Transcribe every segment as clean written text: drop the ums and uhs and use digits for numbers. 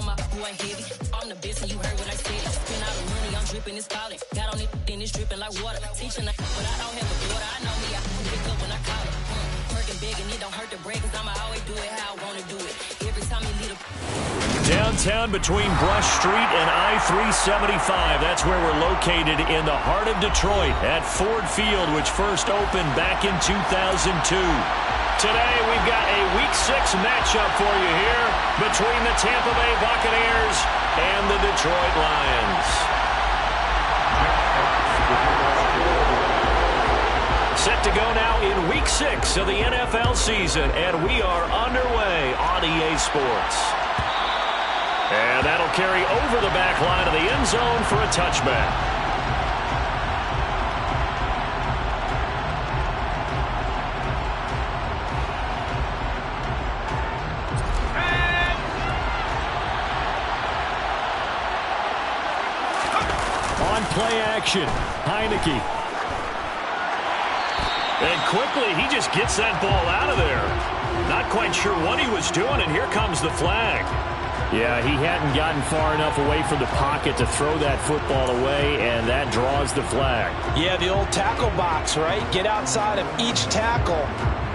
my boy heavy. I'm the best and you heard what I said. Spend all the money, I'm dripping, it's falling. Got on it, then it's dripping like water. Teaching but I don't have a daughter. I know me, I pick up when I call it. Working big and it don't hurt to break, cause I'ma always do it how I wanna do it. Every time you lead a... Downtown between Brush Street and I-375. That's where we're located in the heart of Detroit at Ford Field, which first opened back in 2002. Today, we've got a Week 6 matchup for you here between the Tampa Bay Buccaneers and the Detroit Lions. Set to go now in Week 6 of the NFL season, and we are underway on EA Sports. And that'll carry over the back line of the end zone for a touchback. On play action, Heineke. And quickly, he just gets that ball out of there. Not quite sure what he was doing, and here comes the flag. Yeah, he hadn't gotten far enough away from the pocket to throw that football away, and that draws the flag. Yeah, the old tackle box, right? Get outside of each tackle,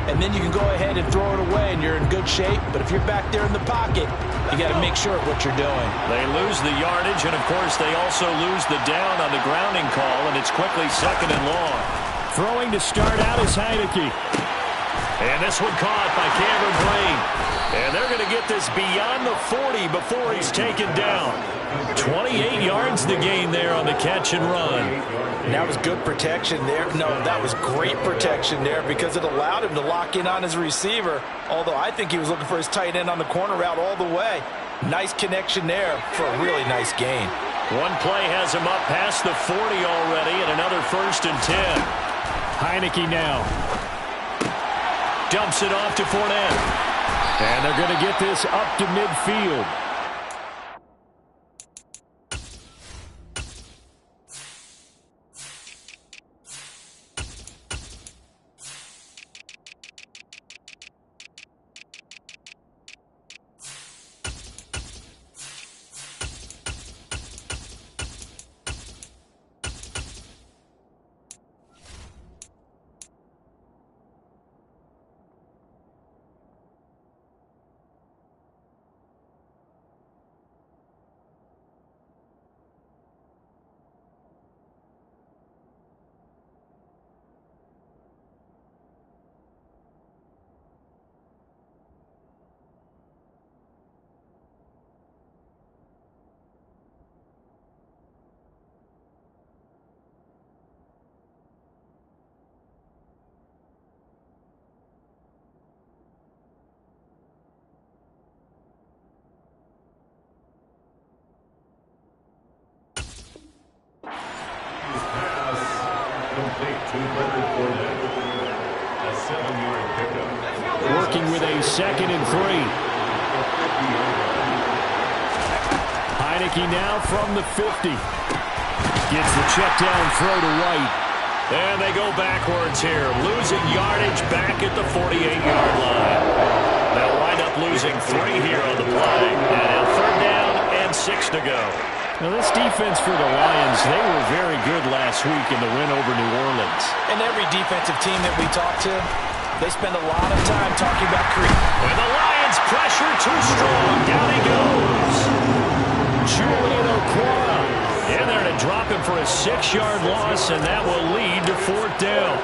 and then you can go ahead and throw it away, and you're in good shape. But if you're back there in the pocket, you got to make sure of what you're doing. They lose the yardage, and, of course, they also lose the down on the grounding call, and it's quickly 2nd and long. Throwing to start out is Heineke. And this one caught by Cameron Brate. And they're going to get this beyond the 40 before he's taken down. 28 yards to gain there on the catch and run. And that was good protection there. No, that was great protection there because it allowed him to lock in on his receiver. Although I think he was looking for his tight end on the corner route all the way. Nice connection there for a really nice gain. One play has him up past the 40 already, and another 1st and 10. Heineke now. Dumps it off to Fournette. And they're going to get this up to midfield. Working with a 2nd and 3. Heineke now from the 50. Gets the check down throw to White. And they go backwards here, losing yardage back at the 48-yard line. They'll wind up losing 3 here on the play. And 3rd down and 6 to go. Now this defense for the Lions, they were very good last week in the win over New Orleans. And every defensive team that we talk to, they spend a lot of time talking about creep. And the Lions pressure too strong. Down he goes. Julian Okwara. In there to drop him for a 6-yard loss, and that will lead to 4th down.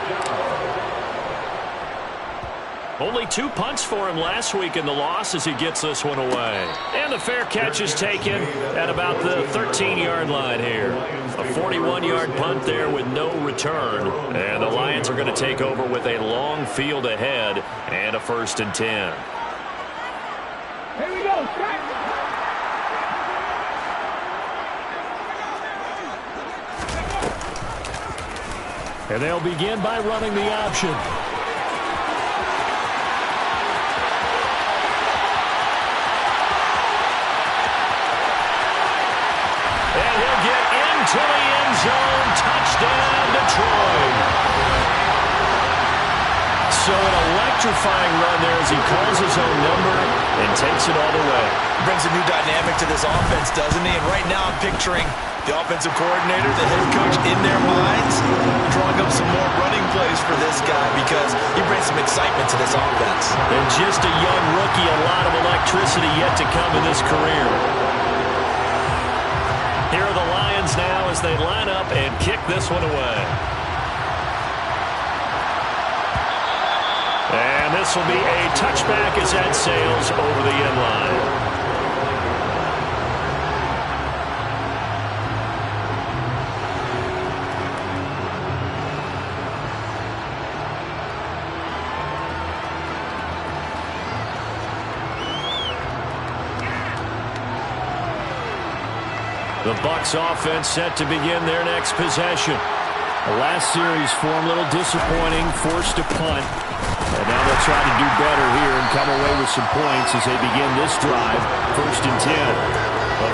Only 2 punts for him last week in the loss as he gets this one away. And the fair catch is taken at about the 13-yard line here. A 41-yard punt there with no return. And the Lions are going to take over with a long field ahead and a 1st and 10. Here we go. And they'll begin by running the option. And he'll get into the end zone. Touchdown, Detroit. So an electrifying run there as he calls his own number and takes it all the way. Brings a new dynamic to this offense, doesn't he? And right now I'm picturing the offensive coordinator, the head coach in their minds, drawing up some more running plays for this guy because he brings some excitement to this offense. And just a young rookie, a lot of electricity yet to come in this career. Here are the Lions now as they line up and kick this one away. And this will be a touchback as that sails over the end line. The Bucs offense set to begin their next possession. The last series for them, a little disappointing, forced to punt. And now they'll try to do better here and come away with some points as they begin this drive, 1st and 10.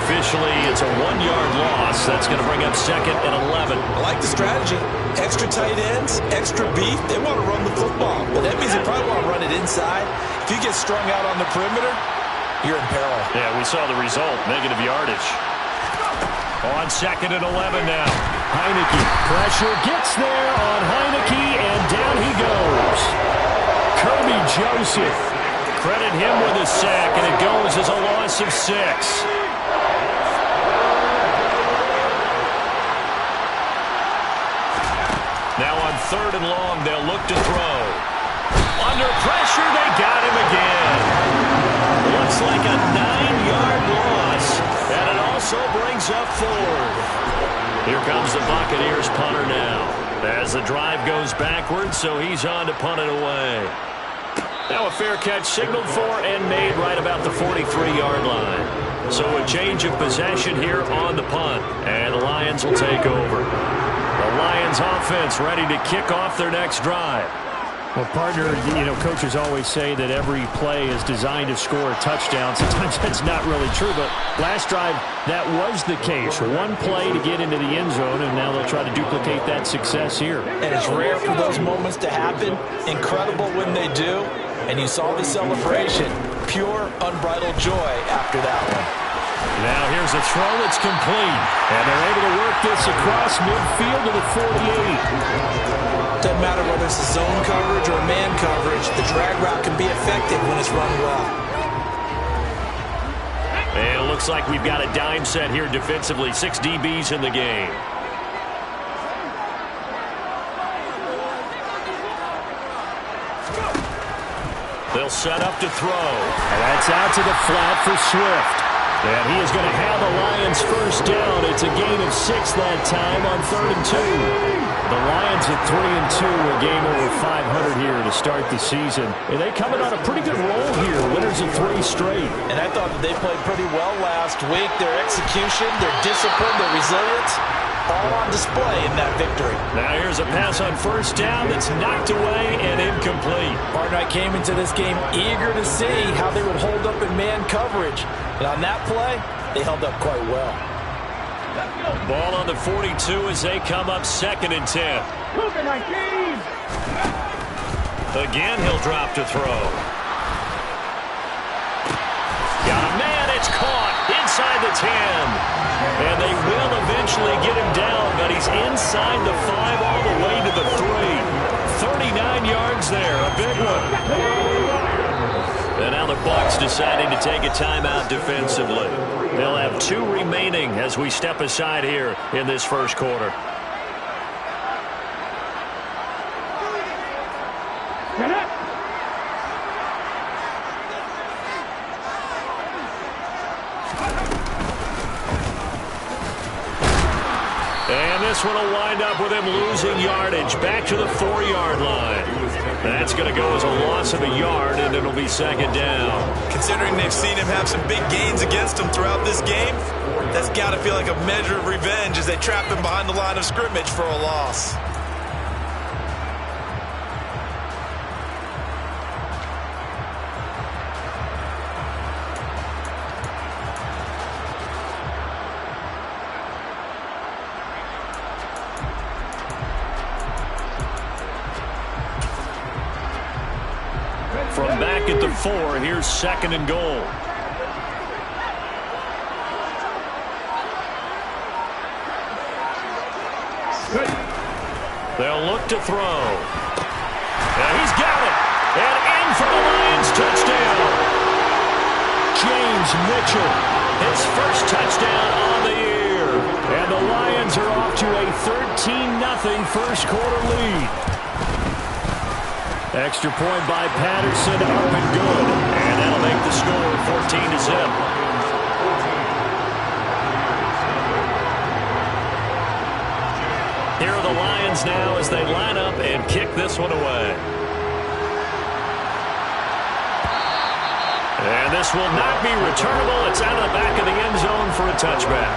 Officially, it's a 1-yard loss. That's going to bring up 2nd and 11. I like the strategy. Extra tight ends, extra beef. They want to run the football. But that means they probably want to run it inside. If you get strung out on the perimeter, you're in peril. Yeah, we saw the result, negative yardage. On 2nd and 11 now. Heineke. Pressure gets there on Heineke, and down he goes. Kirby Joseph. Credit him with a sack, and it goes as a loss of 6. Now on 3rd and long, they'll look to throw. Under pressure, they got him again. Looks like a 9-yard loss, and it also brings up 4. Here comes the Buccaneers punter now. As the drive goes backwards, so he's on to punt it away. Now a fair catch signaled for and made right about the 43-yard line. So a change of possession here on the punt, and the Lions will take over. The Lions offense ready to kick off their next drive. Well, partner, coaches always say that every play is designed to score a touchdown. Sometimes that's not really true, but last drive, that was the case. One play to get into the end zone, and now they'll try to duplicate that success here. And it's rare for those moments to happen. Incredible when they do. And you saw the celebration. Pure, unbridled joy after that one. Now here's a throw that's complete. And they're able to work this across midfield to the 48. Doesn't matter whether it's a zone coverage or man coverage, the drag route can be effective when it's run well. And it looks like we've got a dime set here defensively. 6 DBs in the game. They'll set up to throw. And that's out to the flat for Swift. And he is going to have the Lions first down. It's a gain of 6 that time on 3rd and 2. The Lions at 3-2, a game over 500 here to start the season. And they coming on a pretty good roll here, winners of 3 straight. And I thought that they played pretty well last week. Their execution, their discipline, their resilience, all on display in that victory. Now here's a pass on 1st down that's knocked away and incomplete. Partner, I came into this game eager to see how they would hold up in man coverage. And on that play, they held up quite well. Ball on the 42 as they come up 2nd and 10. Again, he'll drop to throw. Got a man, it's caught inside the 10. And they will eventually get him down, but he's inside the 5 all the way to the 3. 39 yards there, a big one. And now the Bucs deciding to take a timeout defensively. They'll have 2 remaining as we step aside here in this first quarter. And this one will wind up with him losing yardage back to the 4-yard line. That's going to go as a loss of a yard, and it'll be 2nd down. Considering they've seen him have some big gains against him throughout this game, that's got to feel like a measure of revenge as they trap him behind the line of scrimmage for a loss. 4. Here's 2nd and goal. They'll look to throw. And he's got it. And in for the Lions touchdown. James Mitchell, his first touchdown on the year. And the Lions are off to a 13-0 first quarter lead. Extra point by Patterson, up and good. And that'll make the score 14-0. Here are the Lions now as they line up and kick this one away. And this will not be returnable. It's out of the back of the end zone for a touchback.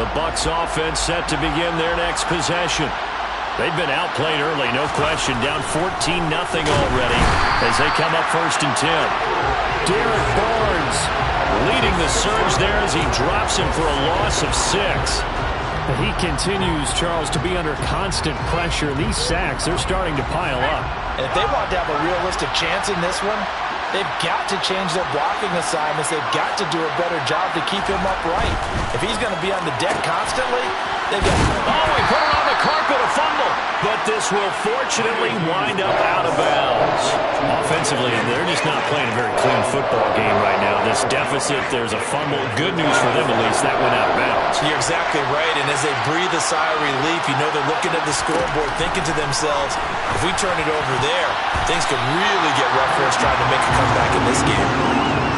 The Bucs offense set to begin their next possession. They've been outplayed early, no question. Down 14-0 already as they come up 1st and 10. Derek Barnes leading the surge there as he drops him for a loss of 6. He continues, Charles, to be under constant pressure. These sacks, they're starting to pile up. And if they want to have a realistic chance in this one, they've got to change their blocking assignments. They've got to do a better job to keep him upright. If he's going to be on the deck constantly, they've got... Oh, he put it on the carpet, a fumble. But this will fortunately wind up out of bounds. Offensively, they're just not playing a very clean football game right now. This deficit, there's a fumble. Good news for them, at least. That went out of bounds. You're exactly right. And as they breathe a sigh of relief, you know they're looking at the scoreboard, thinking to themselves, if we turn it over there, things could really get rough for us trying to make a comeback in this game.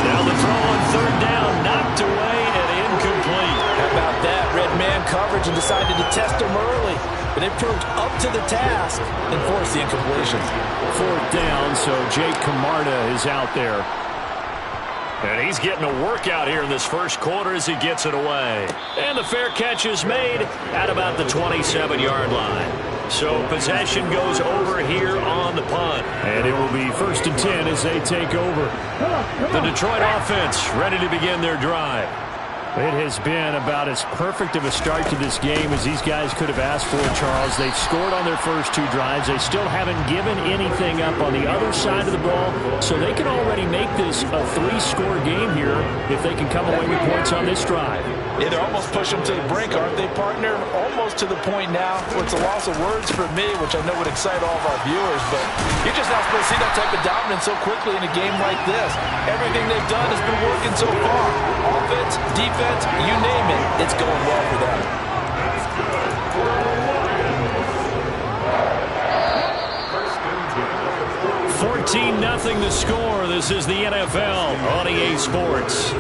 Now the throw on 3rd down, knocked away and incomplete. How about that? Red man coverage and decided to test him early. But it proved up to the task and forced the incompletion. 4th down, so Jake Camarda is out there. And he's getting a workout here in this first quarter as he gets it away. And the fair catch is made at about the 27-yard line. So possession goes over here on the punt. And it will be 1st and 10 as they take over. The Detroit offense ready to begin their drive. It has been about as perfect of a start to this game as these guys could have asked for, Charles. They've scored on their first 2 drives. They still haven't given anything up on the other side of the ball, so they can already make this a 3-score game here if they can come away with points on this drive. Yeah, they're almost pushing them to the brink, aren't they, partner? Almost to the point now where it's a loss of words for me, which I know would excite all of our viewers, but you're just not supposed to see that type of dominance so quickly in a game like this. Everything they've done has been working so far. Offense, defense, you name it, it's going well for them. $14-0 the score. This is the NFL on EA Sports.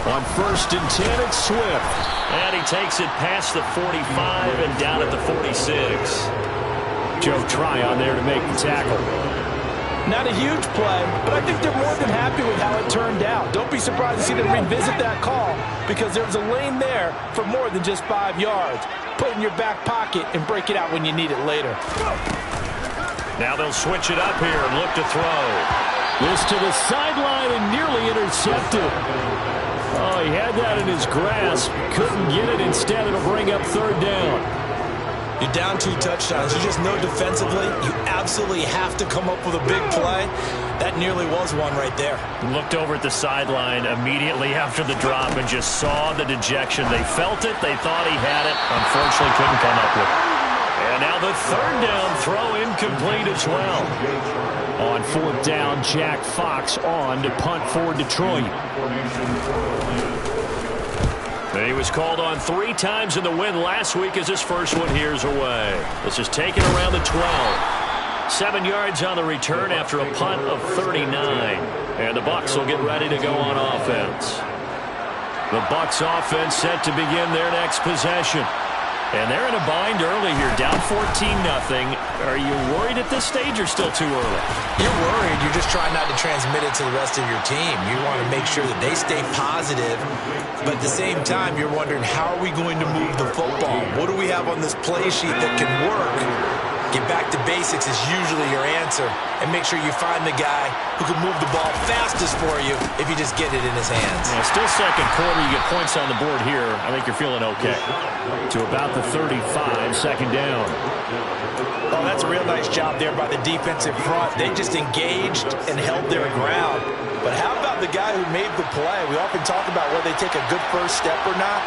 On 1st and 10, it's Swift. And he takes it past the 45 and down at the 46. Joe Tryon there to make the tackle. Not a huge play, but I think they're more than happy with how it turned out. Don't be surprised to see them revisit that call because there was a lane there for more than just 5 yards. Put it in your back pocket and break it out when you need it later. Now they'll switch it up here and look to throw. This to the sideline and nearly intercepted. Oh, he had that in his grasp. Couldn't get it. Instead, it'll bring up 3rd down. You're down 2 touchdowns. You just know defensively you absolutely have to come up with a big play. That nearly was one right there. Looked over at the sideline immediately after the drop and just saw the dejection. They felt it. They thought he had it. Unfortunately, couldn't come up with it. And now the 3rd down throw incomplete as well. On 4th down, Jack Fox on to punt for Detroit. And he was called on 3 times in the win last week as his first one here's away. This is taken around the 12. 7 yards on the return after a punt of 39. And the Bucs will get ready to go on offense. The Bucs offense set to begin their next possession. And they're in a bind early here, down 14-0. Are you worried at this stage or still too early? You're worried. You're just trying not to transmit it to the rest of your team. You want to make sure that they stay positive, but at the same time, you're wondering, how are we going to move the football? What do we have on this play sheet that can work? Get back to basics is usually your answer, and make sure you find the guy who can move the ball fastest for you if you just get it in his hands. Yeah, still second quarter. You get points on the board here. I think you're feeling okay. To about the 35, second down. Oh, that's a real nice job there by the defensive front. They just engaged and held their ground. But how about the guy who made the play? We often talk about whether they take a good first step or not.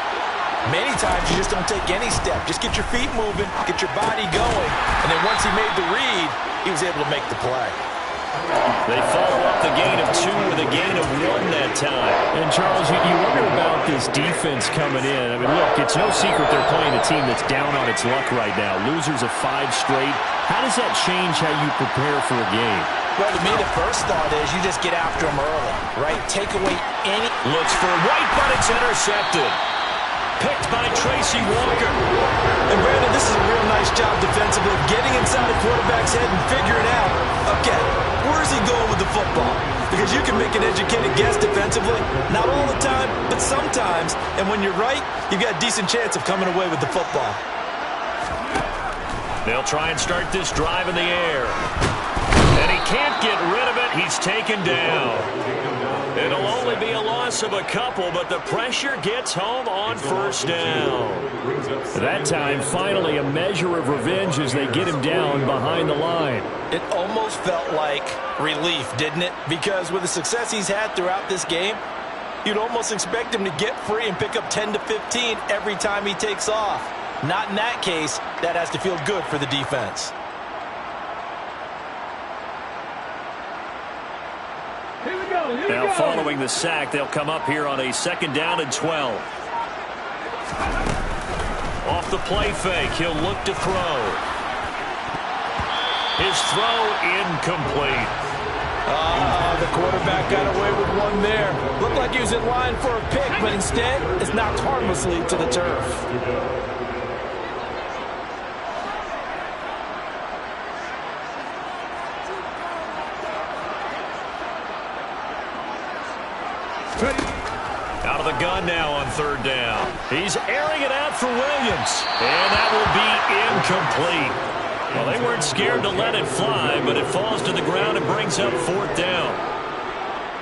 Many times you just don't take any step. Just get your feet moving, get your body going, and then once he made the read, he was able to make the play. They follow up the gain of 2 with a gain of 1 that time. And, Charles, you wonder about this defense coming in. I mean, look, it's no secret they're playing a team that's down on its luck right now. Losers of 5 straight. How does that change how you prepare for a game? Well, to me, the first thought is you just get after them early, right? Take away any... Looks for White, but it's intercepted. Picked by Tracy Walker. And Brandon, this is a real nice job defensively, getting inside a quarterback's head and figuring out, okay, where's he going with the football? Because you can make an educated guess defensively, not all the time, but sometimes. And when you're right, you've got a decent chance of coming away with the football. They'll try and start this drive in the air. And he can't get rid of it. He's taken down. It'll only be a loss of a couple, but the pressure gets home on first down. That time, finally, a measure of revenge as they get him down behind the line. It almost felt like relief, didn't it? Because with the success he's had throughout this game, you'd almost expect him to get free and pick up 10 to 15 every time he takes off. Not in that case. That has to feel good for the defense. Now following the sack, they'll come up here on a 2nd down and 12. Off the play fake, he'll look to throw. His throw incomplete. The quarterback got away with one there. Looked like he was in line for a pick, but instead it's knocked harmlessly to the turf. Out of the gun now on 3rd down. He's airing it out for Williams. And that will be incomplete. Well, they weren't scared to let it fly, but it falls to the ground and brings up 4th down.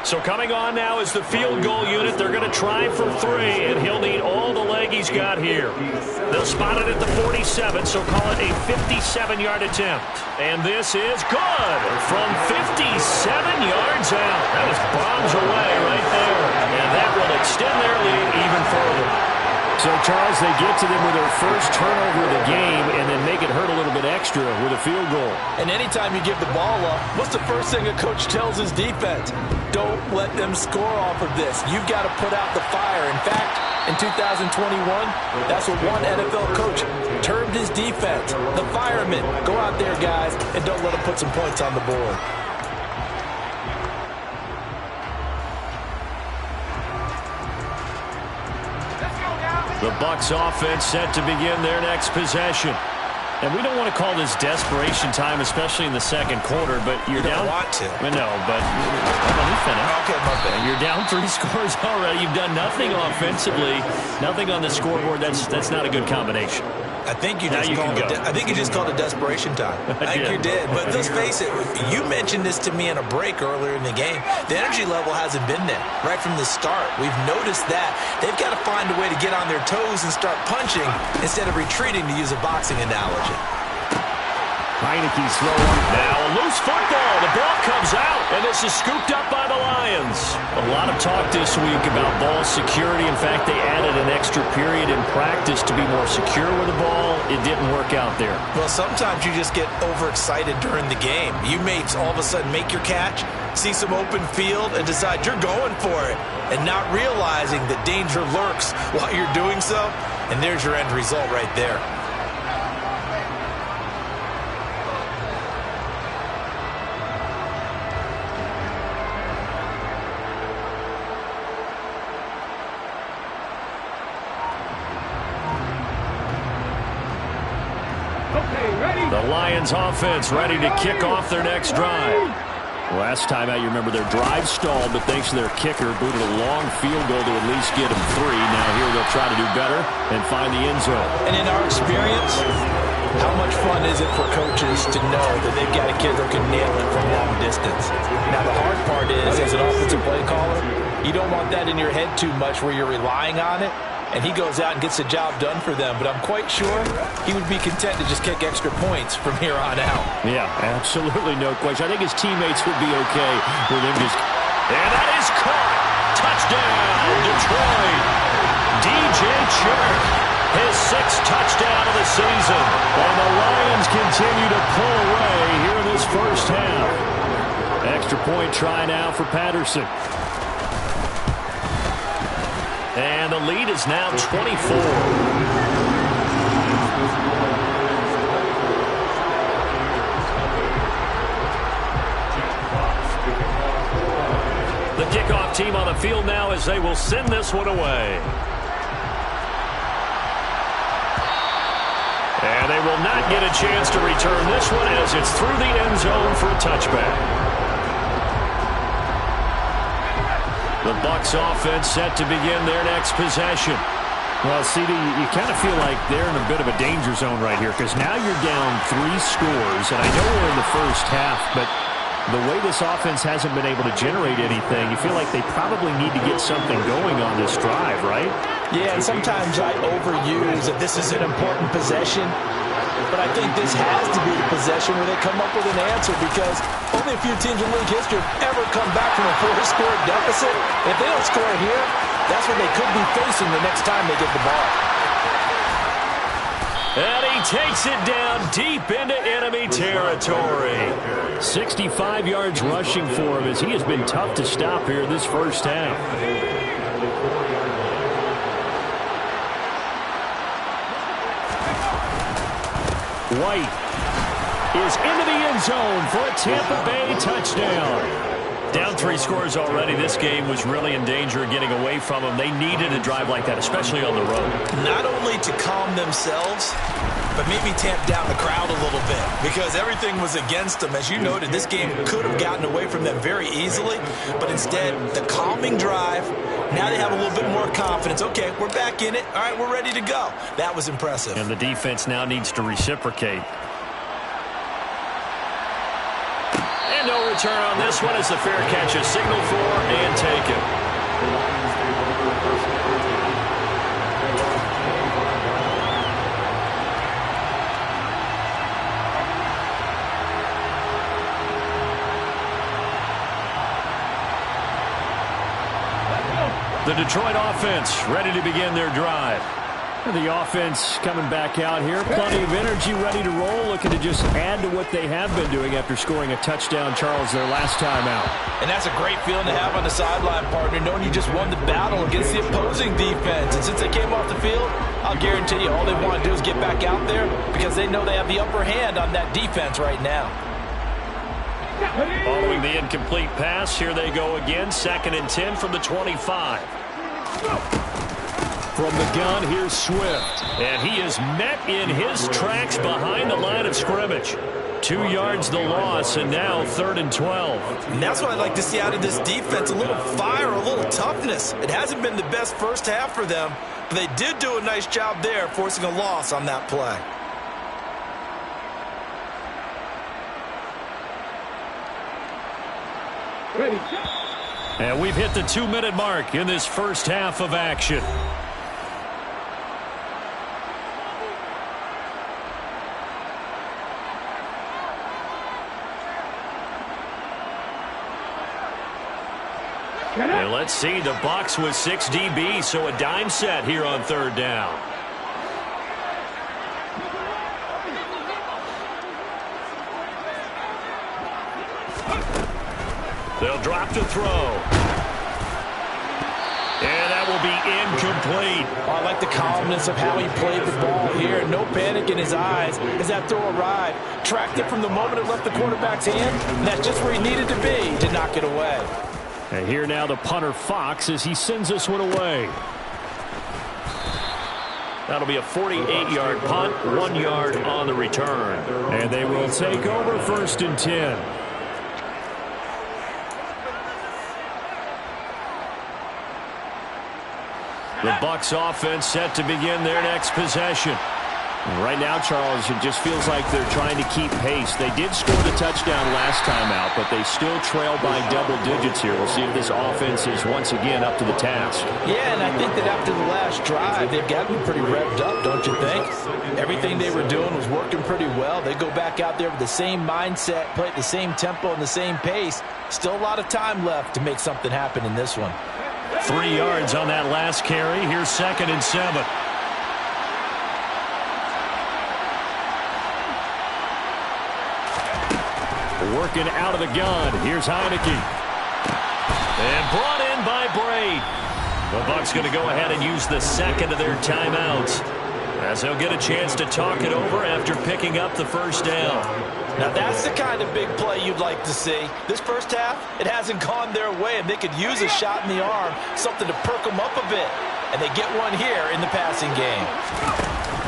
So coming on now is the field goal unit. They're going to try for 3, and he'll need all the leg he's got here. They'll spot it at the 47, so call it a 57-yard attempt. And this is good from 57 yards out. That was bombs away right there. And that will extend their lead even further. So, Charles, they get to them with their first turnover of the game and then make it hurt a little bit extra with a field goal. And anytime you give the ball up, what's the first thing a coach tells his defense? Don't let them score off of this. You've got to put out the fire. In fact, in 2021, that's what one NFL coach termed his defense. The firemen. Go out there, guys, and don't let them put some points on the board. The Bucs offense set to begin their next possession. And we don't want to call this desperation time, especially in the 2nd quarter, but you're down. You don't want to. No, but let me finish. Okay, my bad. You're down 3 scores already. You've done nothing offensively, nothing on the scoreboard. That's not a good combination. I think you just called it desperation time. I think you did. But let's face it, you mentioned this to me in a break earlier in the game. The energy level hasn't been there right from the start. We've noticed that. They've got to find a way to get on their toes and start punching instead of retreating, to use a boxing analogy. Heineke's throwing. Now a loose football. The ball comes out, and this is scooped up by the Lions. A lot of talk this week about ball security. In fact, they added an extra period in practice to be more secure with the ball. It didn't work out there. Well, sometimes you just get overexcited during the game. You may all of a sudden make your catch, see some open field, and decide you're going for it, and not realizing that danger lurks while you're doing so, and there's your end result right there. Okay, ready? The Lions offense ready to kick off their next drive. Last time out, you remember their drive stalled, but thanks to their kicker, booted a long field goal to at least get them 3. Now here they'll try to do better and find the end zone. And in our experience, how much fun is it for coaches to know that they've got a kid that can nail it from long distance? Now, the hard part is, as an offensive play caller, you don't want that in your head too much where you're relying on it, and he goes out and gets the job done for them. But I'm quite sure he would be content to just kick extra points from here on out. Yeah, absolutely no question. I think his teammates would be okay with him just... And that is caught. Touchdown, Detroit. DJ Chark, his 6th touchdown of the season. And the Lions continue to pull away here in this first half. Extra point try now for Patterson. And the lead is now 24. The kickoff team on the field now as they will send this one away. And they will not get a chance to return this one as it's through the end zone for a touchback. The Bucs offense set to begin their next possession. Well, CD, you kind of feel like they're in a bit of a danger zone right here because now you're down 3 scores, and I know we're in the first half, but the way this offense hasn't been able to generate anything, you feel like they probably need to get something going on this drive, right? Yeah, and sometimes I overuse that this is an important possession, but I think this has to be the possession where they come up with an answer because only a few teams in league history have ever come back from a 4-score deficit. If they don't score here, that's what they could be facing the next time they get the ball. And he takes it down deep into enemy territory. 65 yards rushing for him as he has been tough to stop here this first half. White is into the end zone for a Tampa Bay touchdown. Down 3 scores already. This game was really in danger of getting away from them. They needed a drive like that, especially on the road. Not only to calm themselves, but maybe tamp down the crowd a little bit because everything was against them. As you noted, this game could have gotten away from them very easily, but instead, the calming drive, now they have a little bit more confidence. Okay, we're back in it. All right, we're ready to go. That was impressive. And the defense now needs to reciprocate. And no return on this one as the fair catch is signaled for and taken. The Detroit offense ready to begin their drive. The offense coming back out here. Plenty of energy, ready to roll, looking to just add to what they have been doing after scoring a touchdown, Charles, their last time out. And that's a great feeling to have on the sideline, partner, knowing you just won the battle against the opposing defense. And since they came off the field, I'll guarantee you all they want to do is get back out there because they know they have the upper hand on that defense right now. Following the incomplete pass, here they go again. 2nd and 10 from the 25. From the gun, here's Swift. And he is met in his tracks behind the line of scrimmage. 2 yards the loss, and now 3rd and 12. And that's what I'd like to see out of this defense, a little fire, a little toughness. It hasn't been the best first half for them, but they did do a nice job there, forcing a loss on that play. Ready. And we've hit the 2-minute mark in this first half of action. And let's see, the Bucs with 6 DBs, so a dime set here on 3rd down. They'll drop to throw. And that will be incomplete. Oh, I like the calmness of how he played the ball here. No panic in his eyes as that throw arrived. Tracked it from the moment it left the quarterback's hand, and that's just where he needed to be to knock it away. And here now the punter Fox as he sends this one away. That'll be a 48-yard punt, 1 yard on the return. And they will take over 1st and 10. The Bucs offense set to begin their next possession. Right now, Charles, it just feels like they're trying to keep pace. They did score the touchdown last time out, but they still trail by double digits here. We'll see if this offense is once again up to the task. Yeah, and I think that after the last drive, they've got to be pretty revved up, don't you think? Everything they were doing was working pretty well. They go back out there with the same mindset, play at the same tempo and the same pace. Still a lot of time left to make something happen in this one. 3 yards on that last carry. Here's 2nd and 7. Working out of the gun. Here's Heineke. And brought in by Braid. The Bucs going to go ahead and use the 2nd of their timeouts, as they'll get a chance to talk it over after picking up the 1st down. Now that's the kind of big play you'd like to see. This first half, it hasn't gone their way, and they could use a shot in the arm, something to perk them up a bit. And they get one here in the passing game.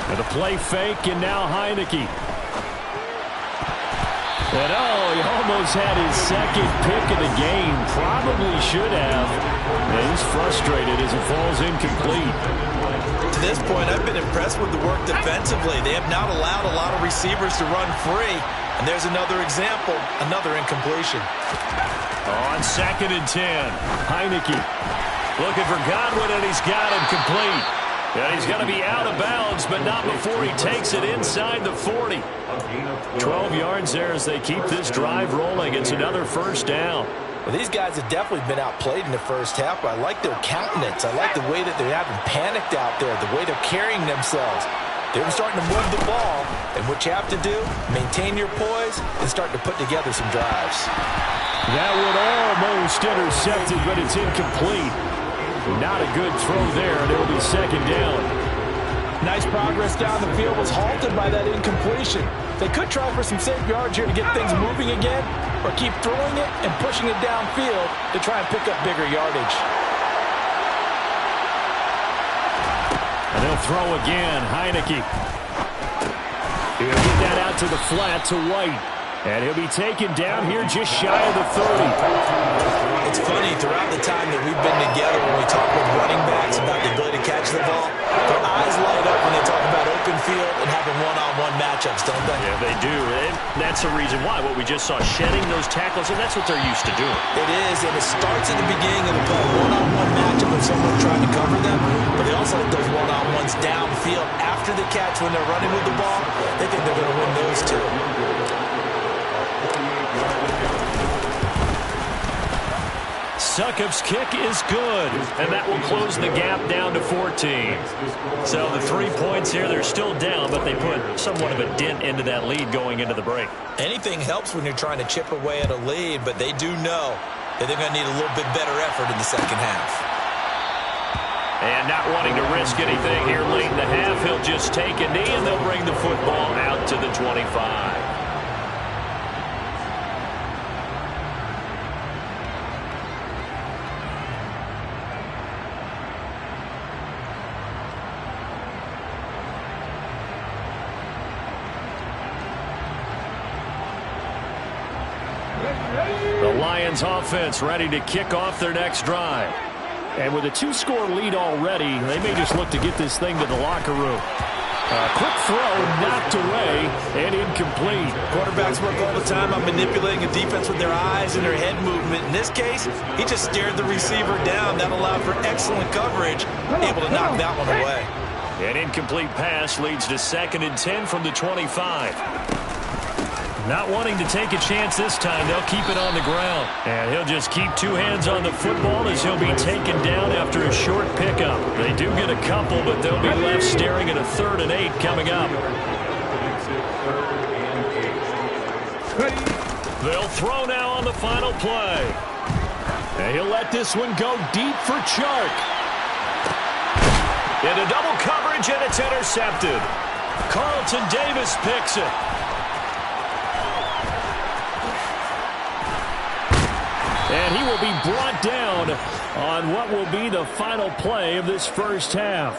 And a play fake, and now Heineke. And he almost had his 2nd pick of the game. Probably should have. And he's frustrated as it falls incomplete. To this point, I've been impressed with the work defensively. They have not allowed a lot of receivers to run free. And there's another example, another incompletion. On 2nd and 10. Heineke. Looking for Godwin, and he's got him complete. And he's going to be out of bounds, but not before he takes it inside the 40. 12 yards there as they keep this drive rolling. It's another 1st down. Well, these guys have definitely been outplayed in the first half, but I like their countenance. I like the way that they haven't panicked out there, the way they're carrying themselves. They're starting to move the ball, and what you have to do, maintain your poise and start to put together some drives. That would almost intercept it, but it's incomplete. Not a good throw there, and it'll be 2nd down. Nice progress down the field was halted by that incompletion. They could try for some safe yards here to get things moving again, or keep throwing it and pushing it downfield to try and pick up bigger yardage. And they'll throw again. Heineke. He'll get that out to the flat to White. And he'll be taken down here just shy of the 30. It's funny, throughout the time that we've been together, when we talk with running backs about the ability to catch the ball, their eyes light up when they talk about open field and having one-on-one matchups, don't they? Yeah, they do. And that's the reason why. What we just saw, shedding those tackles, and that's what they're used to doing. It is, and it starts at the beginning of the play, one-on-one matchup of someone trying to cover them, but they also like those one-on-ones downfield after the catch when they're running with the ball. They think they're going to win those too. Succop's kick is good, and that will close the gap down to 14. So the 3 points here, they're still down, but they put somewhat of a dent into that lead going into the break. Anything helps when you're trying to chip away at a lead, but they do know that they're going to need a little bit better effort in the second half. And not wanting to risk anything here late in the half, he'll just take a knee, and they'll bring the football out to the 25. The Lions offense ready to kick off their next drive. And with a 2-score lead already, they may just look to get this thing to the locker room. Quick throw knocked away and incomplete. Quarterbacks work all the time on manipulating a defense with their eyes and their head movement. In this case, he just stared the receiver down. That allowed for excellent coverage, able to knock that one away. An incomplete pass leads to 2nd and 10 from the 25. Not wanting to take a chance this time, they'll keep it on the ground. And he'll just keep 2 hands on the football as he'll be taken down after a short pickup. They do get a couple, but they'll be left staring at a 3rd and 8 coming up. They'll throw now on the final play. And he'll let this one go deep for Chark. Into double coverage, and it's intercepted. Carlton Davis picks it. And he will be brought down on what will be the final play of this first half.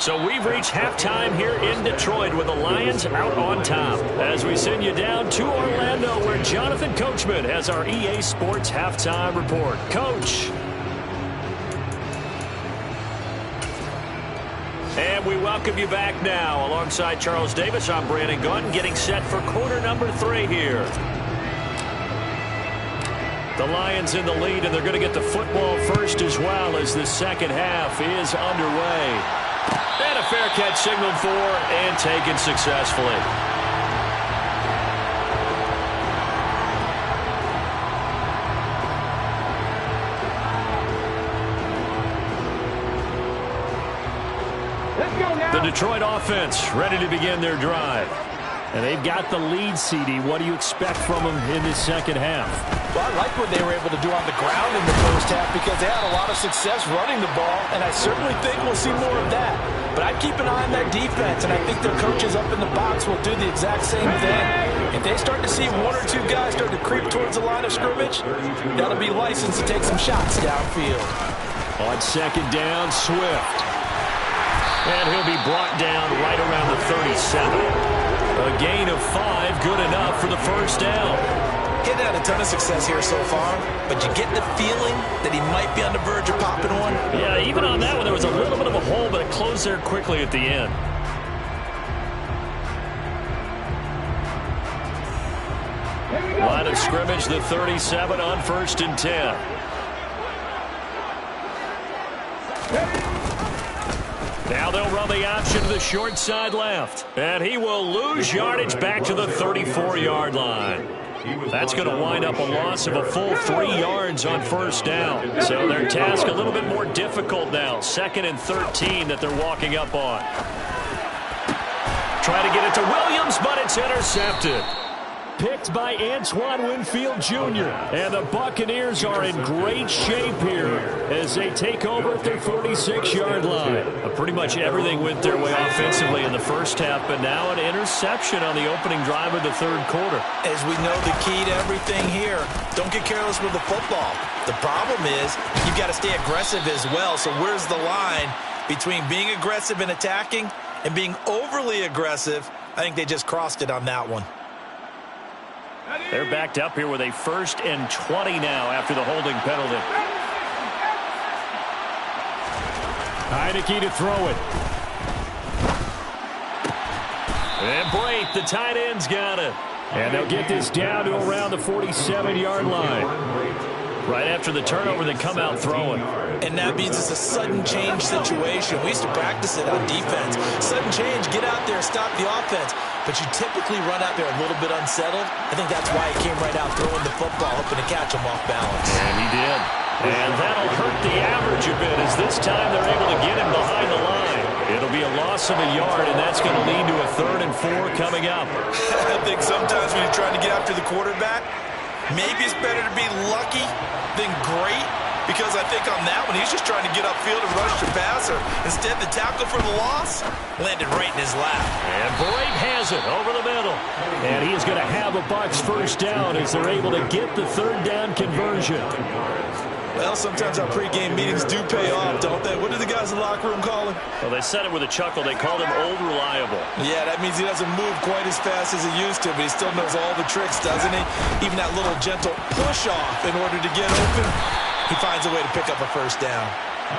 So we've reached halftime here in Detroit with the Lions out on top. As we send you down to Orlando where Jonathan Coachman has our EA Sports Halftime Report. Coach. And we welcome you back now. Alongside Charles Davis, I'm Brandon Gunn, getting set for quarter number 3 here. The Lions in the lead, and they're going to get the football first as well as the second half is underway. And a fair catch signaled for and taken successfully. Let's go now. The Detroit offense ready to begin their drive. And they've got the lead, CD. What do you expect from them in this second half? Well, I like what they were able to do on the ground in the first half because they had a lot of success running the ball, and I certainly think we'll see more of that. But I'd keep an eye on that defense, and I think their coaches up in the box will do the exact same thing. If they start to see 1 or 2 guys start to creep towards the line of scrimmage, that'll be licensed to take some shots downfield. On second down, Swift. And he'll be brought down right around the 37. A gain of 5, good enough for the first down. He's had a ton of success here so far, but you get the feeling that he might be on the verge of popping one. Yeah, even on that one, there was a little bit of a hole, but it closed there quickly at the end. Line of scrimmage, the 37 on 1st and 10. Now they'll run the option to the short side left. And he will lose yardage back to the 34-yard line. That's going to wind up a loss of a full 3 yards on first down. So their task a little bit more difficult now. 2nd and 13 that they're walking up on. Try to get it to Williams, but it's intercepted. Picked by Antoine Winfield Jr. And the Buccaneers are in great shape here as they take over at their 46-yard line. Pretty much everything went their way offensively in the first half, but now an interception on the opening drive of the 3rd quarter. As we know, the key to everything here, don't get careless with the football. The problem is you've got to stay aggressive as well. So where's the line between being aggressive and attacking and being overly aggressive? I think they just crossed it on that one. They're backed up here with a 1st and 20 now after the holding penalty. Heineke to throw it. And Brate, the tight end's got it. And they'll get this down to around the 47-yard line. Right after the turnover, they come out throwing. And that means it's a sudden change situation. We used to practice it on defense. Sudden change, get out there, stop the offense. But you typically run out there a little bit unsettled. I think that's why he came right out throwing the football, hoping to catch him off balance. And he did. And that'll hurt the average a bit as this time they're able to get him behind the line. It'll be a loss of a yard, and that's going to lead to a 3rd and 4 coming up. I think sometimes when you're trying to get after the quarterback, maybe it's better to be lucky than great, because I think on that one, he's just trying to get upfield and rush the passer. Instead, the tackle for the loss landed right in his lap. And Brate has it over the middle. And he is going to have a Bucs first down as they're able to get the 3rd down conversion. Well, sometimes our pregame meetings do pay off, don't they? What do the guys in the locker room call him? Well, they said it with a chuckle. They called him Old Reliable. Yeah, that means he doesn't move quite as fast as he used to, but he still knows all the tricks, doesn't he? Even that little gentle push-off in order to get open, he finds a way to pick up a first down.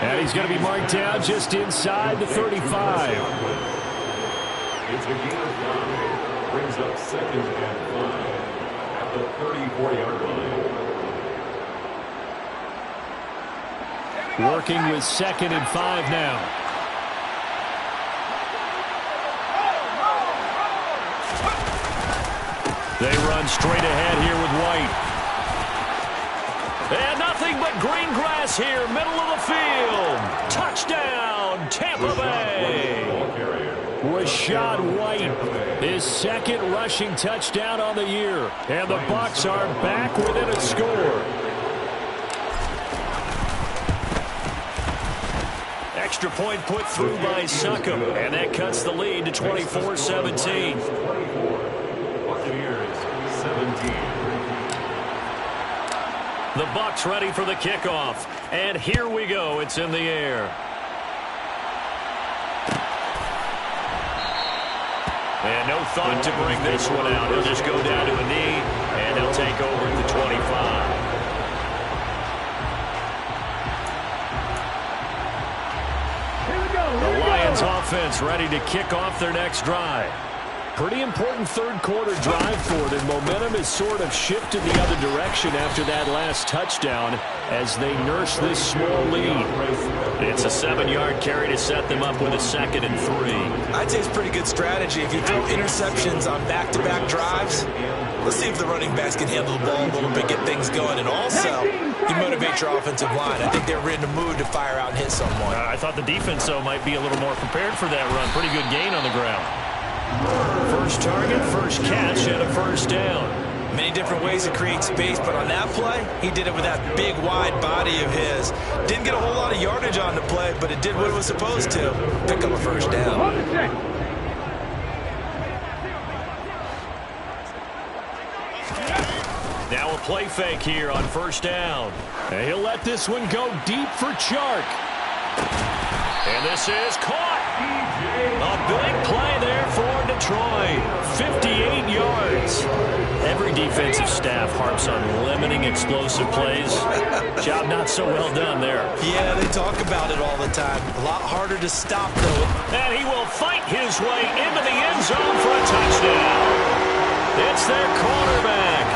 And he's going to be marked down just inside the 35. It's a gain of 5. Brings up 2nd and 5 at the 34-yard line. Working with 2nd and 5 now. They run straight ahead here with White. And nothing but green grass here, middle of the field. Touchdown, Tampa Bay. Rachaad White, his 2nd rushing touchdown on the year. And the Bucs are back within a score. Extra point put through by Succop, and that cuts the lead to 24-17. Buccaneers 17. The Bucs ready for the kickoff, and here we go. It's in the air. And no thought to bring this one out. He'll just go down to a knee, and he'll take over at the 25. The Lions offense ready to kick off their next drive. Pretty important third quarter drive for them. Momentum has sort of shifted the other direction after that last touchdown as they nurse this small lead. It's a 7-yard carry to set them up with a 2nd and 3. I'd say it's pretty good strategy. If you throw interceptions on back-to-back drives, let's see if the running backs can handle the ball a little bit, get things going. And also, you motivate your offensive line. I think they're in the mood to fire out and hit someone. I thought the defense, though, might be a little more prepared for that run. Pretty good gain on the ground. First target, first catch, and a first down. Many different ways to create space, but on that play, he did it with that big, wide body of his. Didn't get a whole lot of yardage on the play, but it did what it was supposed to. Pick up a first down. Now a play fake here on first down. And he'll let this one go deep for Chark. And this is caught. A big play there for Detroit. 58 yards. Every defensive staff harps on limiting explosive plays. Job not so well done there. Yeah, they talk about it all the time. A lot harder to stop, though. And he will fight his way into the end zone for a touchdown. It's their quarterback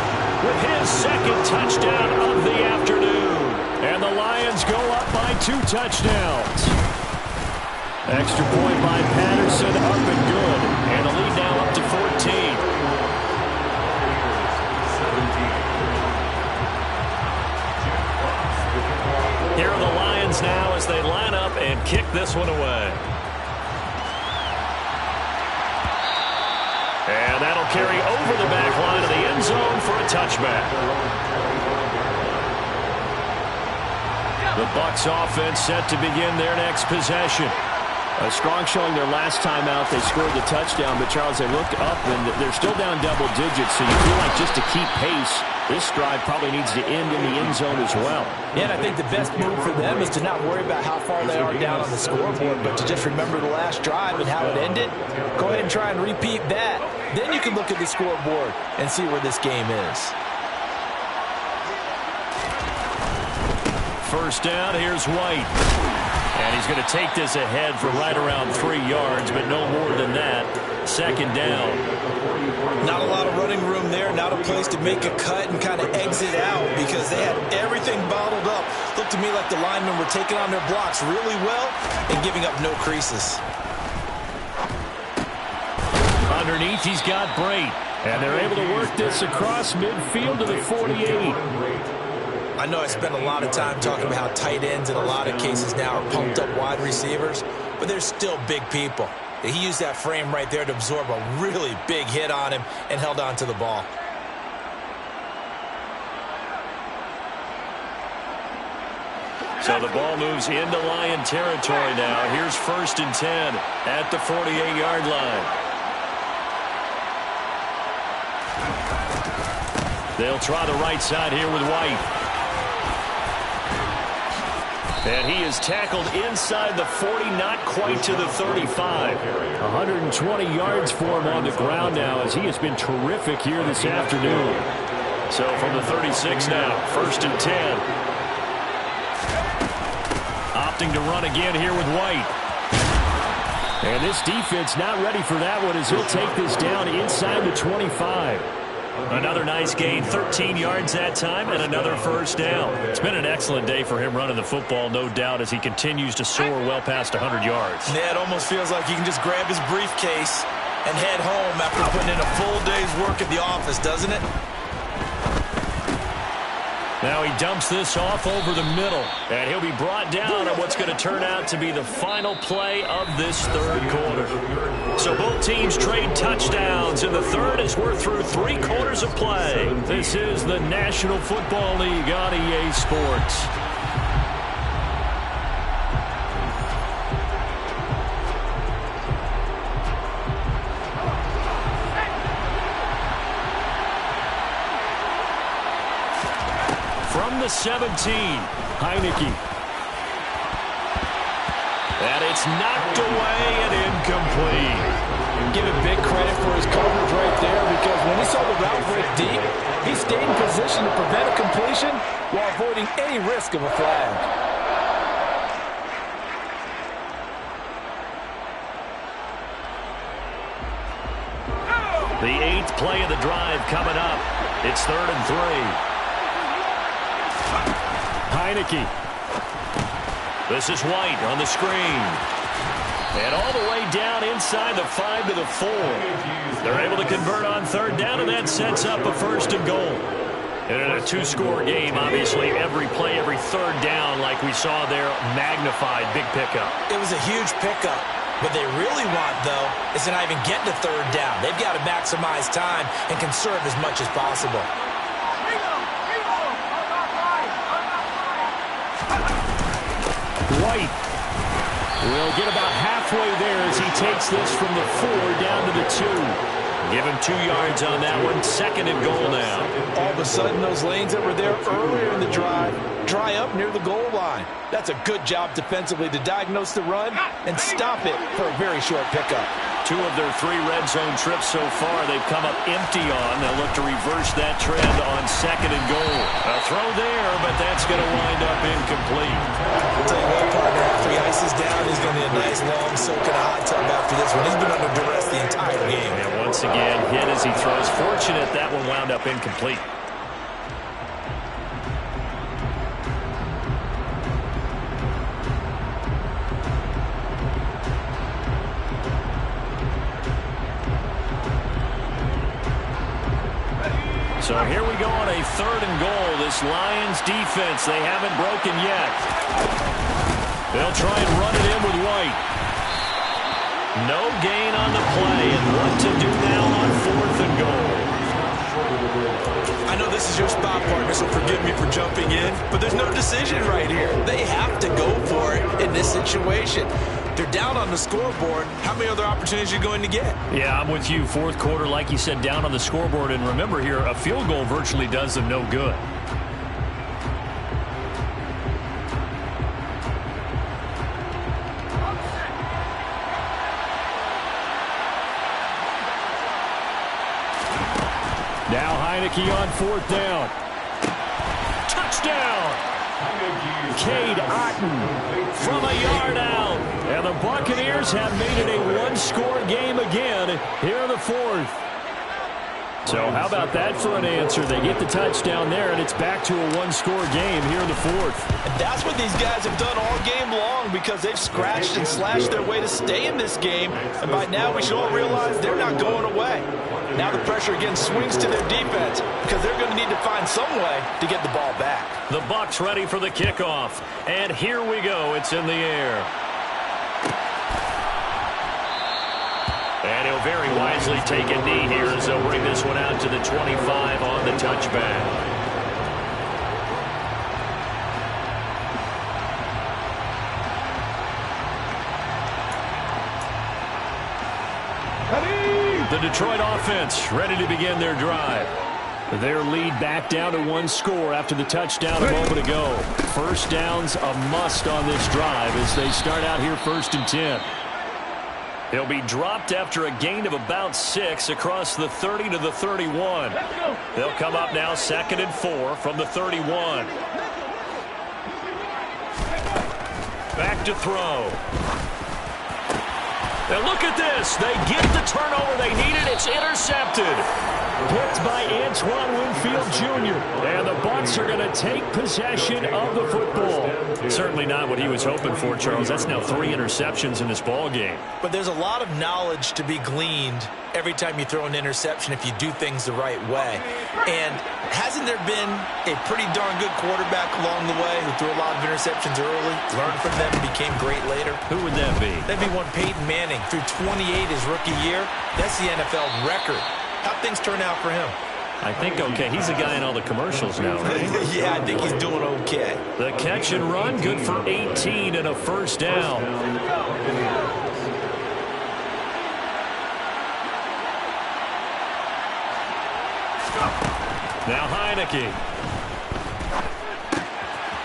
with his 2nd touchdown of the afternoon. And the Lions go up by 2 touchdowns. Extra point by Patterson, up and good. And the lead now up to 14. Here are the Lions now as they line up and kick this one away. And that'll carry over the back line of the end zone for a touchback. The Bucs offense set to begin their next possession. A strong showing their last time out. They scored the touchdown, but Charles, they look up and they're still down double digits, so you feel like just to keep pace, this drive probably needs to end in the end zone as well. Yeah, and I think the best move for them is to not worry about how far they are down on the scoreboard, but to just remember the last drive and how it ended. Go ahead and try and repeat that. Then you can look at the scoreboard and see where this game is. First down, here's White. And he's going to take this ahead for right around 3 yards, but no more than that. 2nd down. Not a lot of running room there, not a place to make a cut and kind of exit out because they had everything bottled up. Looked to me like the linemen were taking on their blocks really well and giving up no creases. Underneath, he's got Brate. And they're able to work this across midfield to the 48. I know I spent a lot of time talking about how tight ends in a lot of cases now are pumped up wide receivers, but they're still big people. He used that frame right there to absorb a really big hit on him and held on to the ball. So the ball moves into Lion territory now. Here's 1st and 10 at the 48-yard line. They'll try the right side here with White. And he is tackled inside the 40, not quite to the 35. 120 yards for him on the ground now as he has been terrific here this afternoon. So from the 36 now, 1st and 10. Opting to run again here with White. And this defense not ready for that one as he'll take this down inside the 25. Another nice gain, 13 yards that time, and another first down. It's been an excellent day for him running the football, no doubt, as he continues to soar well past 100 yards. Yeah, it almost feels like he can just grab his briefcase and head home after putting in a full day's work at the office, doesn't it? Now he dumps this off over the middle, and he'll be brought down on what's going to turn out to be the final play of this third quarter. So both teams trade touchdowns in the third as we're through 3 quarters of play. This is the National Football League on EA Sports. From the 17, Heineke. And it's knocked away and incomplete. Give it big credit route broke deep. He stayed in position to prevent a completion while avoiding any risk of a flag. The 8th play of the drive coming up. It's 3rd and 3. Heineke. This is White on the screen. And all the way down inside the 5 to the 4. They're able to convert on 3rd down, and that sets up a 1st and goal. And in a 2-score game, obviously, every play, every 3rd down, like we saw there, magnified, big pickup. It was a huge pickup. What they really want, though, is to not even get to 3rd down. They've got to maximize time and conserve as much as possible. White will get about halfway there as he takes this from the 4 down to the 2. Give him 2 yards on that one. 2nd and goal now. All of a sudden, those lanes that were there earlier in the drive dry up near the goal line. That's a good job defensively to diagnose the run and stop it for a very short pickup. 2 of their 3 red zone trips so far they've come up empty on. They'll look to reverse that trend on 2nd and goal. A throw there, but that's going to wind up incomplete. I'll tell you what, partner, after he ices down, he's going to need a nice long soak in a hot tub after this one. He's been under duress the entire game. And once again, hit as he throws. Fortunate that one wound up incomplete. So here we go on a 3rd and goal. This Lions defense, they haven't broken yet. They'll try and run it in with White. No gain on the play, and what to do now on 4th and goal. I know this is your spot, partner, so forgive me for jumping in, but there's no decision right here. They have to go for it in this situation. They're down on the scoreboard. How many other opportunities are you going to get? Yeah, I'm with you. 4th quarter, like you said, down on the scoreboard. And remember here, a field goal virtually does them no good. Now Heineke on 4th down. Touchdown! Cade Otton from a yard out. And the Buccaneers have made it a 1-score game again here in the 4th. So how about that for an answer? They get the touchdown there, and it's back to a 1-score game here in the 4th. And that's what these guys have done all game long because they've scratched and slashed their way to stay in this game. And by now we should all realize they're not going away. Now the pressure again swings to their defense because they're going to need to find some way to get the ball back. The Bucs ready for the kickoff. And here we go. It's in the air. And he'll very wisely take a knee here as they'll bring this one out to the 25 on the touchback. The Detroit offense ready to begin their drive. Their lead back down to 1 score after the touchdown a moment ago. 1st down's a must on this drive as they start out here 1st and 10. He'll be dropped after a gain of about 6 across the 30 to the 31. They'll come up now 2nd and 4 from the 31. Back to throw. And look at this. They get the turnover they needed. It's intercepted. Picked by Antoine Winfield Jr. And the Bucs are going to take possession of the football. Certainly not what he was hoping for, Charles. That's now 3 interceptions in this ball game. But there's a lot of knowledge to be gleaned every time you throw an interception if you do things the right way. And hasn't there been a pretty darn good quarterback along the way who threw a lot of interceptions early, learned from them, and became great later? Who would that be? That'd be one Peyton Manning. Threw 28 his rookie year. That's the NFL record. How'd things turn out for him? I think okay. He's the guy in all the commercials now, right? Yeah, I think he's doing okay. The catch and run, good for 18 and a 1st down. Now Heineke.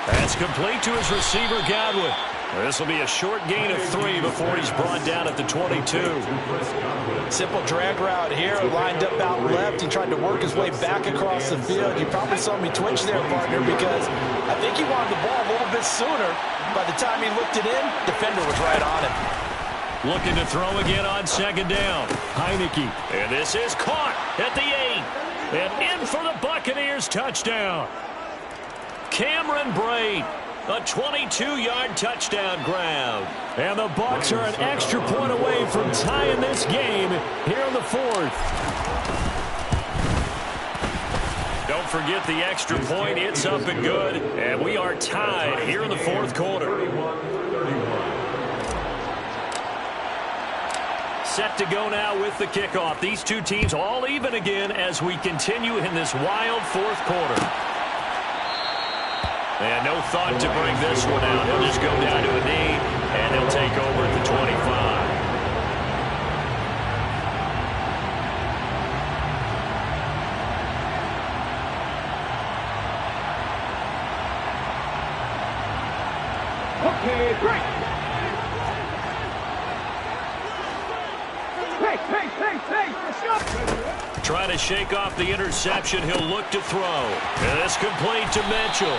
That's complete to his receiver, Godwin. This will be a short gain of 3 before he's brought down at the 22. Simple drag route here, lined up out left. He tried to work his way back across the field. You probably saw me twitch there, partner, because I think he wanted the ball a little bit sooner. By the time he looked it in, defender was right on him. Looking to throw again on second down. Heineke. And this is caught at the 8. And in for the Buccaneers touchdown. Cameron Brate. A 22-yard touchdown grab. And the Bucs are an extra point away from tying this game here in the 4th. Don't forget the extra point. It's up and good. And we are tied here in the 4th quarter. Set to go now with the kickoff. These two teams all even again as we continue in this wild 4th quarter. And no thought to bring this one out. He'll just go down to a knee, and he'll take over at the 25. Okay, break. Hey, let's go. Trying to shake off the interception. He'll look to throw. And it's complete to Mitchell.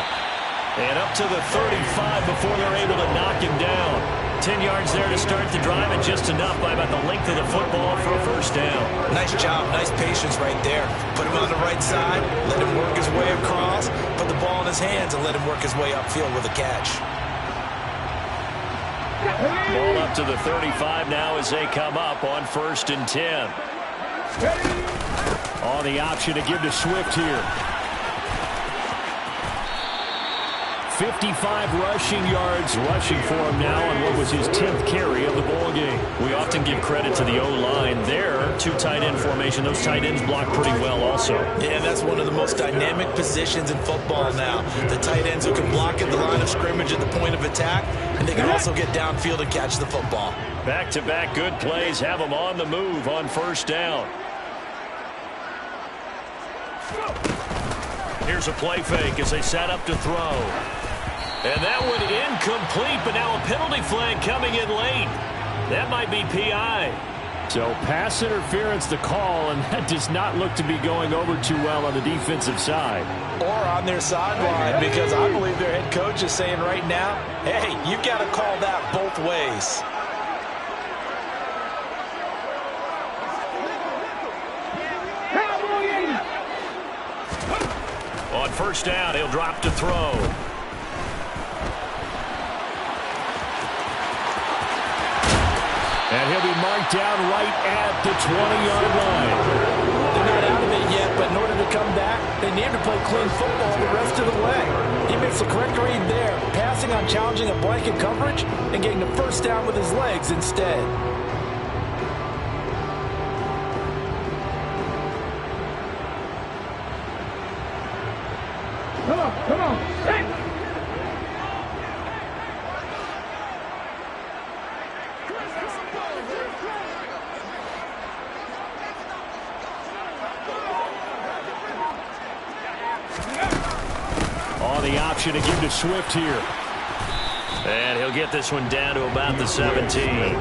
And up to the 35 before they're able to knock him down. 10 yards there to start the drive, and just enough by about the length of the football for a first down. Nice job, nice patience right there. Put him on the right side, let him work his way across, put the ball in his hands, and let him work his way upfield with a catch. Ball up to the 35 now as they come up on 1st and 10. On the option to give to Swift here. 55 rushing yards rushing for him now on what was his 10th carry of the ball game. We often give credit to the O-line there. 2 tight end formation. Those tight ends block pretty well also. Yeah, that's one of the most dynamic positions in football now. The tight ends who can block at the line of scrimmage at the point of attack, and they can also get downfield and catch the football. Back-to-back good plays have them on the move on 1st down. Here's a play fake as they set up to throw. And that one incomplete, but now a penalty flag coming in late. That might be PI. So pass interference the call, and that does not look to be going over too well on the defensive side. Or on their sideline, because I believe their head coach is saying right now, hey, you've got to call that both ways. On 1st down, he'll drop to throw. And he'll be marked down right at the 20-yard line. They're not out of it yet, but in order to come back, they need to play clean football the rest of the way. He makes the correct read there, passing on challenging a blanket coverage and getting the 1st down with his legs instead. Come on, hey! On the option to give to Swift here. And he'll get this one down to about the 17.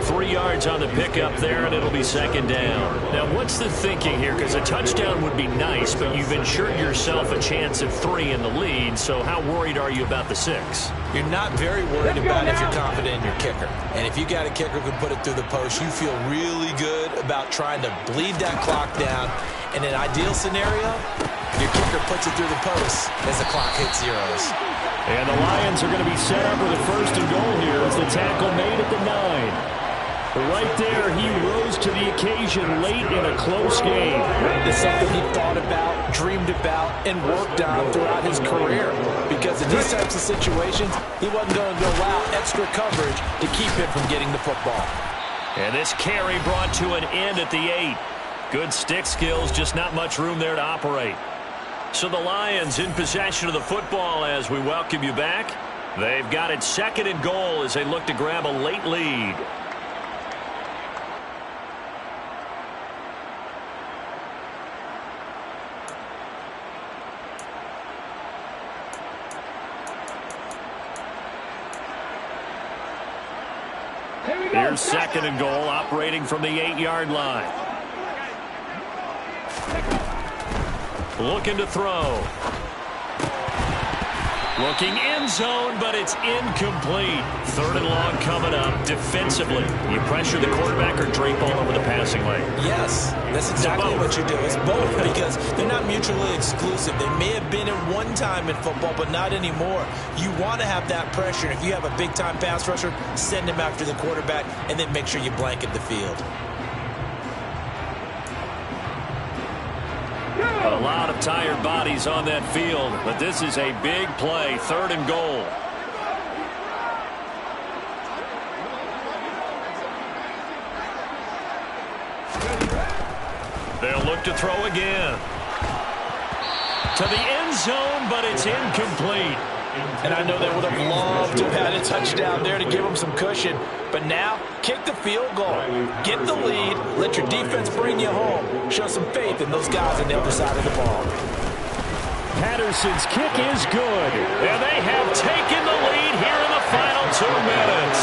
3 yards on the pickup there, and it'll be 2nd down. Now, what's the thinking here? Because a touchdown would be nice, but you've ensured yourself a chance of 3 in the lead, so how worried are you about the 6? You're not very worried about it if you're confident in your kicker. And if you got a kicker who can put it through the post, you feel really good about trying to bleed that clock down. In an ideal scenario, your kicker puts it through the post as the clock hits zeros. And the Lions are going to be set up with a 1st and goal here as the tackle made at the 9. Right there, he rose to the occasion late in a close game. It's something he thought about, dreamed about, and worked on throughout his career. Because in these types of situations, he wasn't going to allow extra coverage to keep him from getting the football. And this carry brought to an end at the 8. Good stick skills, just not much room there to operate. So the Lions in possession of the football as we welcome you back. They've got it 2nd and goal as they look to grab a late lead. Here's second and goal, operating from the 8-yard line. Looking to throw. Looking end zone, but it's incomplete. Third and long coming up. Defensively, you pressure the quarterback or drape all over the passing lane? Yes, that's exactly what you do. It's both because they're not mutually exclusive. They may have been at one time in football, but not anymore. You want to have that pressure. And if you have a big-time pass rusher, send him after the quarterback, and then make sure you blanket the field. A lot of tired bodies on that field, but this is a big play. Third and goal. They'll look to throw again. To the end zone, but it's incomplete. And I know they would have loved to have had a touchdown there to give them some cushion. But now, kick the field goal. Get the lead. Let your defense bring you home. Show some faith in those guys on the other side of the ball. Patterson's kick is good. And they have taken the lead here in the final 2 minutes.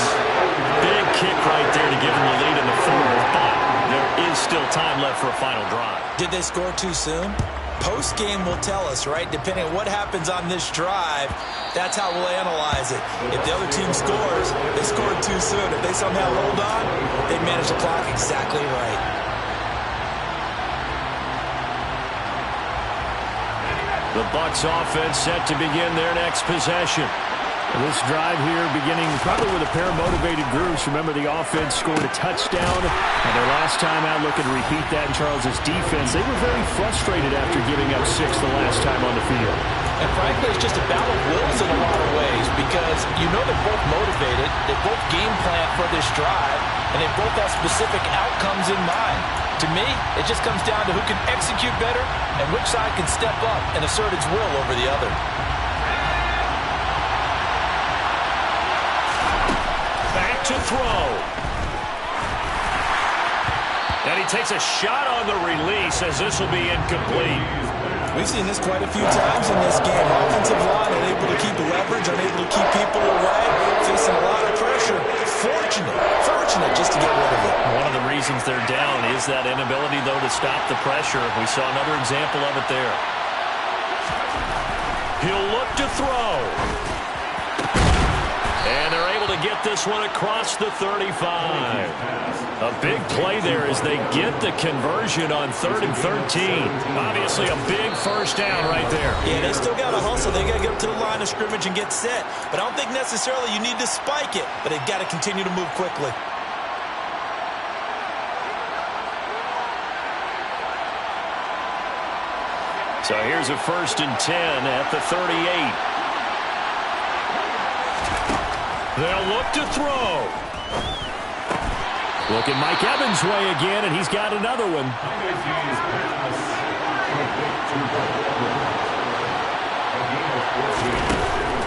Big kick right there to give them the lead in the fourth. But there is still time left for a final drive. Did they score too soon? Post-game will tell us, right? Depending on what happens on this drive, that's how we'll analyze it. If the other team scores, they scored too soon. If they somehow hold on, they manage the clock exactly right. The Bucs offense set to begin their next possession. This drive here beginning probably with a pair of motivated groups. Remember, the offense scored a touchdown, and their last time out looking to repeat that in Charles's defense. They were very frustrated after giving up 6 the last time on the field. And frankly, it's just a battle of wills in a lot of ways because you know they're both motivated, they both game plan for this drive, and they both have specific outcomes in mind. To me, it just comes down to who can execute better and which side can step up and assert its will over the other. Back to throw. And he takes a shot on the release as this will be incomplete. We've seen this quite a few times in this game. Offensive line unable to keep leverage, unable to keep people away, facing a lot of pressure. Fortunate just to get rid of it. One of the reasons they're down is that inability, though, to stop the pressure. We saw another example of it there. He'll look to throw. And they're able to get this one across the 35. A big play there as they get the conversion on 3rd and 13. Obviously a big first down right there. Yeah, they still got to hustle. They got to get up to the line of scrimmage and get set. But I don't think necessarily you need to spike it. But they've got to continue to move quickly. So here's a 1st and 10 at the 38. They'll look to throw. Looking Mike Evans' way again, and he's got another one.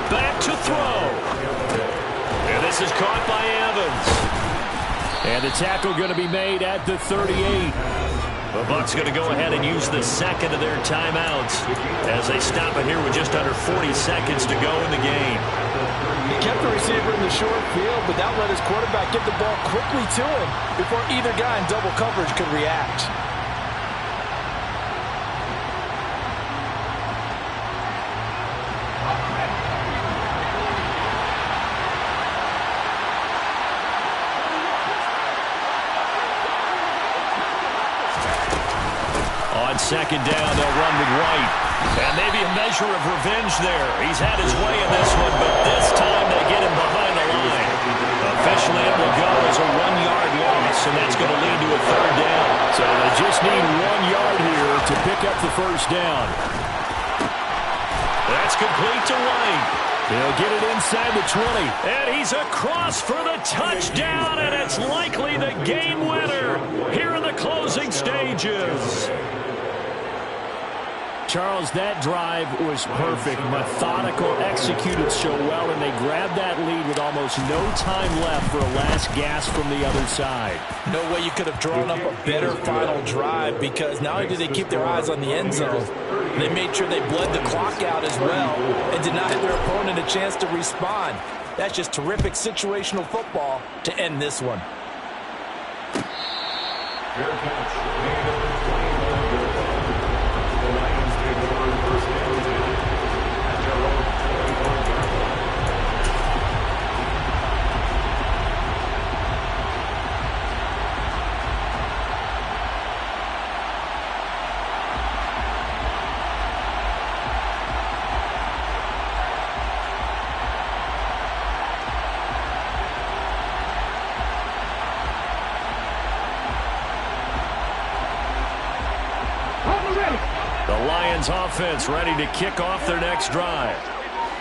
Back to throw. And this is caught by Evans. And the tackle going to be made at the 38. The Bucs going to go ahead and use the second of their timeouts as they stop it here with just under 40 seconds to go in the game. He kept the receiver in the short field, but that let his quarterback get the ball quickly to him before either guy in double coverage could react. On 2nd down, they'll run with White. And maybe a measure of revenge there. He's had his way in this one, but this time they get him behind the line. Officially, it will go as a 1-yard loss, and that's going to lead to a 3rd down. So they just need 1 yard here to pick up the first down. That's complete to White. He'll get it inside the 20. And he's across for the touchdown, and it's likely the game winner here in the closing stages. Charles, that drive was perfect, methodical, executed so well, and they grabbed that lead with almost no time left for a last gasp from the other side. No way you could have drawn up a better final drive because not only did they keep their eyes on the end zone, they made sure they bled the clock out as well and did not have their opponent a chance to respond. That's just terrific situational football to end this one. Fair catch. Gain of 21 yards. The Lions take over first down at their own 21-yard line. The Lions offense ready to kick off their next drive.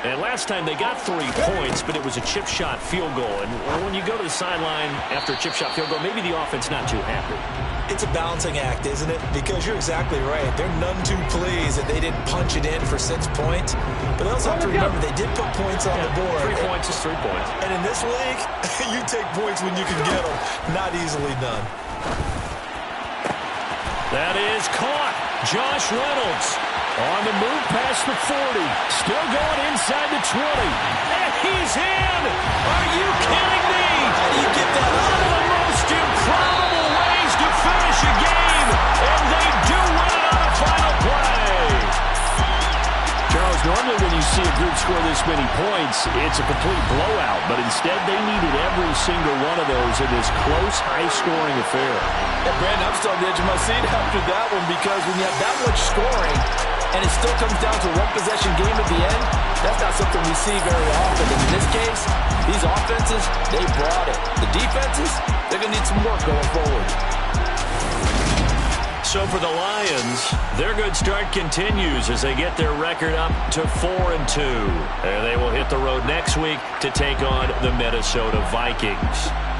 And last time they got 3 points, but it was a chip shot field goal. And when you go to the sideline after a chip shot field goal, maybe the offense not too happy. It's a balancing act, isn't it? Because you're exactly right. They're none too pleased that they didn't punch it in for 6 points. But they also have to remember they did put points on the board. 3 points is 3 points. And in this league, you take points when you can get them. Not easily done. That is caught. Josh Reynolds on the move past the 40. Still going inside the 20. And he's in! Are you kidding me? How do you get that One of the most improbable ways to finish a game. And they do win it on the final play. Charles, normally when you see a group score this many points, it's a complete blowout. But instead, they needed every single one of those in this close, high-scoring affair. Yeah, Brandon, I'm still on the edge of my seat after that one because when you have that much scoring and it still comes down to a one-possession game at the end, that's not something we see very often. And in this case, these offenses, they brought it. The defenses, they're going to need some work going forward. So for the Lions, their good start continues as they get their record up to 4-2. And they will hit the road next week to take on the Minnesota Vikings.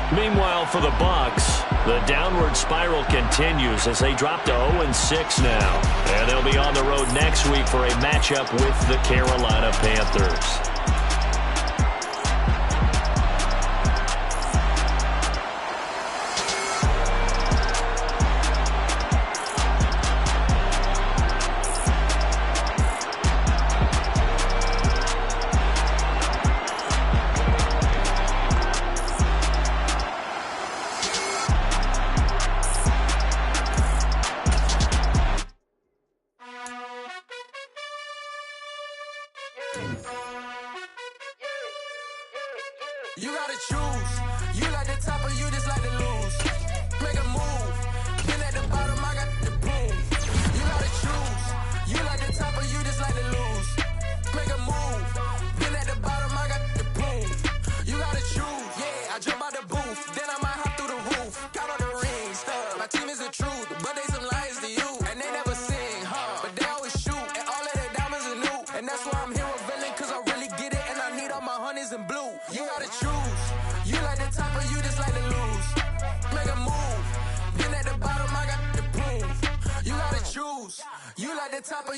Meanwhile, for the Bucs, the downward spiral continues as they drop to 0-6 now. And they'll be on the road next week for a matchup with the Carolina Panthers. You gotta choose. You like the top or you just like to lose. Make a move. Been at the bottom, I got the boom. You gotta choose. You like the top or you just like to lose. Make a move. Been at the bottom, I got the boom. You gotta choose. Yeah, I jump out the booth. Then I might hop through the roof. Got on the ring, stuff. My team is the truth, but they some liars to you. And they never sing, but they always shoot. And all of their diamonds are new. And that's why I'm here revealing, cause I really get it. And I need all my honeys in blue. You gotta choose. You like the top or you just like to lose. Make a move. Been at the bottom, I got the boom. You gotta choose. You like the top or you